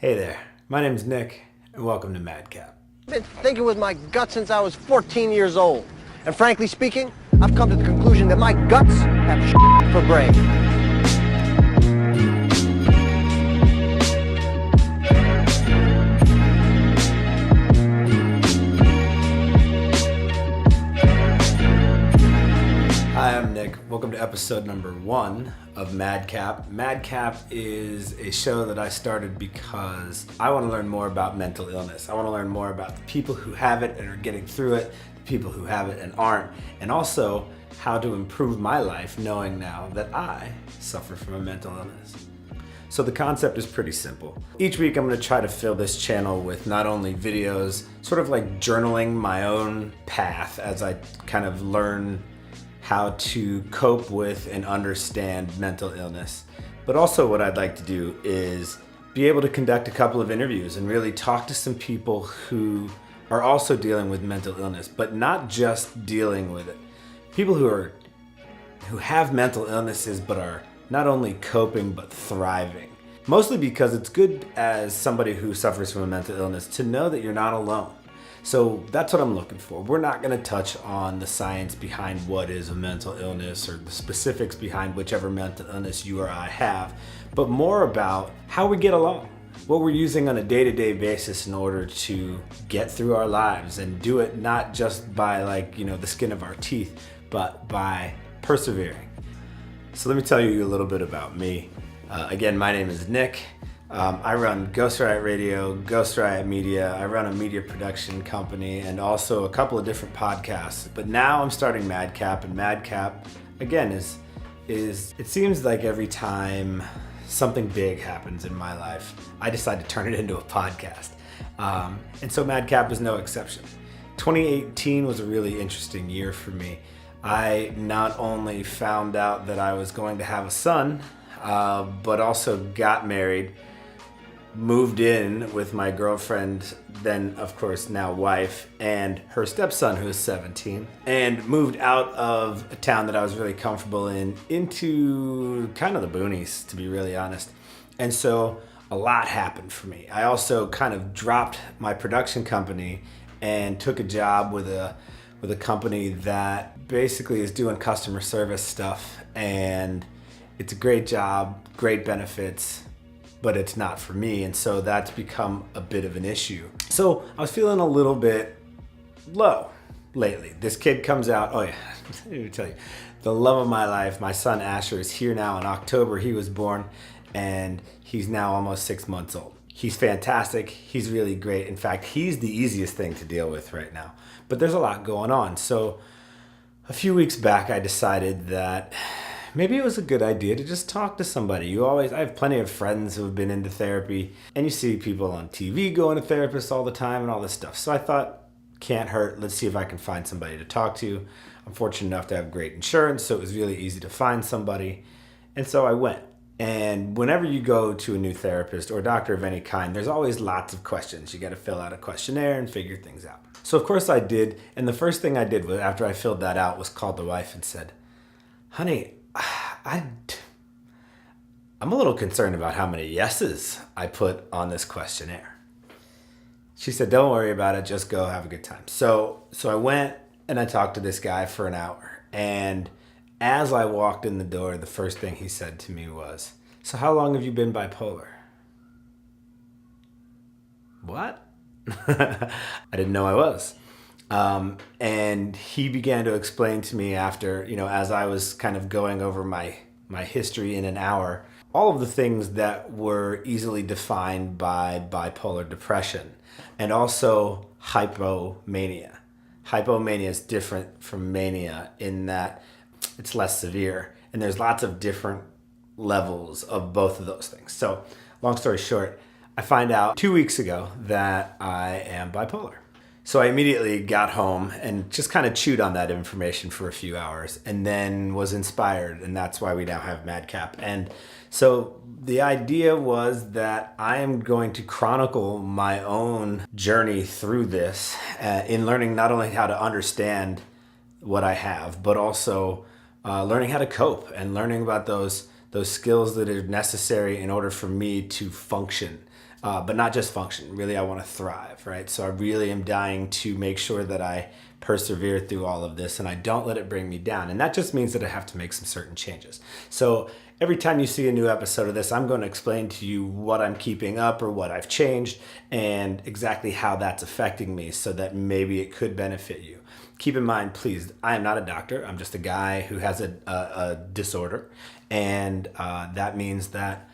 Hey there, my name's Nick, and welcome to Madcap. I've been thinking with my guts since I was 14 years old. And frankly speaking, I've come to the conclusion that my guts have for brains. Hi, I'm Nick. Welcome to episode number 1 of Madcap. Madcap is a show that I started because I want to learn more about mental illness. I want to learn more about the people who have it and are getting through it, the people who have it and aren't, and also how to improve my life knowing now that I suffer from a mental illness. So the concept is pretty simple. Each week I'm going to try to fill this channel with not only videos, sort of like journaling my own path as I kind of learn how to cope with and understand mental illness. But also what I'd like to do is be able to conduct a couple of interviews and really talk to some people who are also dealing with mental illness, but not just dealing with it. People who have mental illnesses but are not only coping but thriving. Mostly because it's good as somebody who suffers from a mental illness to know that you're not alone. So that's what I'm looking for. We're not going to touch on the science behind what is a mental illness or the specifics behind whichever mental illness you or I have, but more about how we get along, what we're using on a day-to-day basis in order to get through our lives and do it not just by the skin of our teeth, but by persevering. So let me tell you a little bit about me. Again, my name is Nick. I run Ghost Riot Radio, Ghost Riot Media. I run a media production company and also a couple of different podcasts. But now I'm starting Madcap, and Madcap, again, is it seems like every time something big happens in my life, I decide to turn it into a podcast. And so Madcap is no exception. 2018 was a really interesting year for me. I not only found out that I was going to have a son, but also got married, moved in with my girlfriend, then of course now wife, and her stepson who is 17, and moved out of a town that I was really comfortable in into kind of the boonies, to be really honest. And so a lot happened for me. I also kind of dropped my production company and took a job with a company that basically is doing customer service stuff, and it's a great job, great benefits, but it's not for me, and so that's become a bit of an issue. So I was feeling a little bit low lately. This kid comes out, oh yeah, let me tell you, the love of my life, my son Asher, is here now. In October he was born, and he's now almost 6 months old. He's fantastic, he's really great. In fact, he's the easiest thing to deal with right now. But there's a lot going on. So a few weeks back I decided that maybe it was a good idea to just talk to somebody. I have plenty of friends who have been into therapy, and you see people on TV going to therapists all the time and all this stuff. So I thought, can't hurt, let's see if I can find somebody to talk to. I'm fortunate enough to have great insurance, so it was really easy to find somebody. And so I went. And whenever you go to a new therapist or doctor of any kind, there's always lots of questions. You got to fill out a questionnaire and figure things out. So of course I did, and the first thing I did was, after I filled that out, was called the wife and said, honey, I'm a little concerned about how many yeses I put on this questionnaire. She said, don't worry about it, just go have a good time. So I went and I talked to this guy for an hour, and as I walked in the door, the first thing he said to me was, so how long have you been bipolar? What? I didn't know I was. And he began to explain to me after, as I was kind of going over my history in an hour, all of the things that were easily defined by bipolar depression, and also hypomania. Hypomania is different from mania in that it's less severe, and there's lots of different levels of both of those things. So long story short, I find out 2 weeks ago that I am bipolar. So I immediately got home and just kind of chewed on that information for a few hours, and then was inspired, and that's why we now have Madcap. And so the idea was that I am going to chronicle my own journey through this in learning not only how to understand what I have, but also learning how to cope and learning about those those skills that are necessary in order for me to function. But not just function, really I want to thrive, right? So I really am dying to make sure that I persevere through all of this and I don't let it bring me down. And that just means that I have to make some certain changes. So every time you see a new episode of this, I'm going to explain to you what I'm keeping up or what I've changed and exactly how that's affecting me so that maybe it could benefit you. Keep in mind, please, I am not a doctor. I'm just a guy who has a disorder. And that means that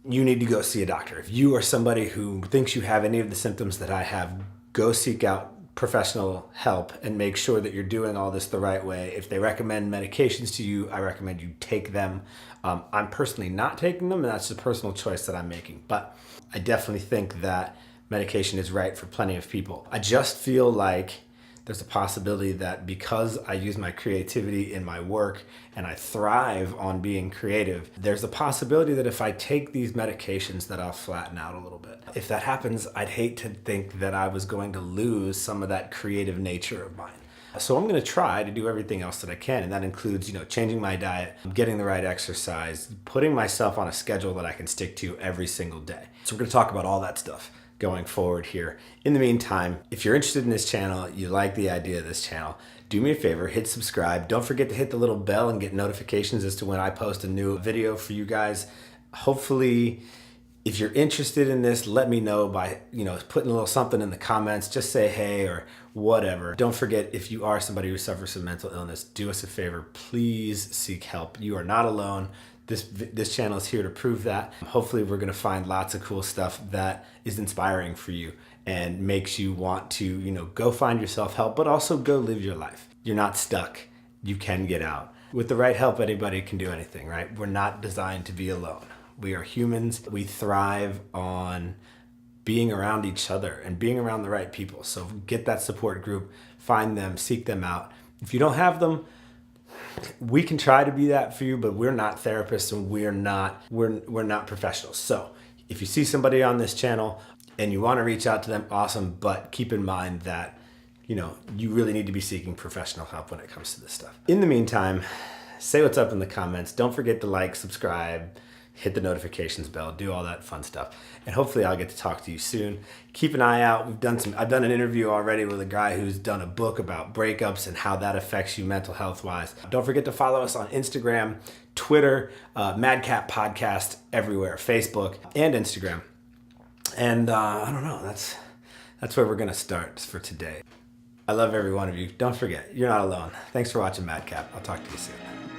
you need to go see a doctor. If you are somebody who thinks you have any of the symptoms that I have, go seek out professional help and make sure that you're doing all this the right way. If they recommend medications to you, I recommend you take them. I'm personally not taking them, and that's a personal choice that I'm making. But I definitely think that medication is right for plenty of people. I just feel like there's a possibility that because I use my creativity in my work and I thrive on being creative, there's a possibility that if I take these medications that I'll flatten out a little bit. If that happens, I'd hate to think that I was going to lose some of that creative nature of mine. So I'm going to try to do everything else that I can, and that includes, changing my diet, getting the right exercise, putting myself on a schedule that I can stick to every single day. So we're going to talk about all that stuff going forward here. In the meantime, if you're interested in this channel, you like the idea of this channel, do me a favor, hit subscribe. Don't forget to hit the little bell and get notifications as to when I post a new video for you guys. Hopefully, if you're interested in this, let me know by, putting a little something in the comments. Just say hey or whatever. Don't forget, if you are somebody who suffers from mental illness, do us a favor, please seek help. You are not alone. This channel is here to prove that. Hopefully we're gonna find lots of cool stuff that is inspiring for you and makes you want to, go find yourself help, but also go live your life. You're not stuck. You can get out. With the right help, anybody can do anything, right? We're not designed to be alone. We are humans. We thrive on being around each other and being around the right people. So get that support group, find them, seek them out. If you don't have them, we can try to be that for you, but we're not therapists and we're not professionals. So if you see somebody on this channel and you want to reach out to them, awesome. But keep in mind that, you really need to be seeking professional help when it comes to this stuff. In the meantime, say what's up in the comments. Don't forget to like, subscribe, hit the notifications bell, do all that fun stuff. And hopefully I'll get to talk to you soon. Keep an eye out. I've done an interview already with a guy who's done a book about breakups and how that affects you mental health wise. Don't forget to follow us on Instagram, Twitter, Madcap Podcast, everywhere, Facebook and Instagram. And I don't know, that's where we're gonna start for today. I love every one of you. Don't forget, you're not alone. Thanks for watching Madcap. I'll talk to you soon.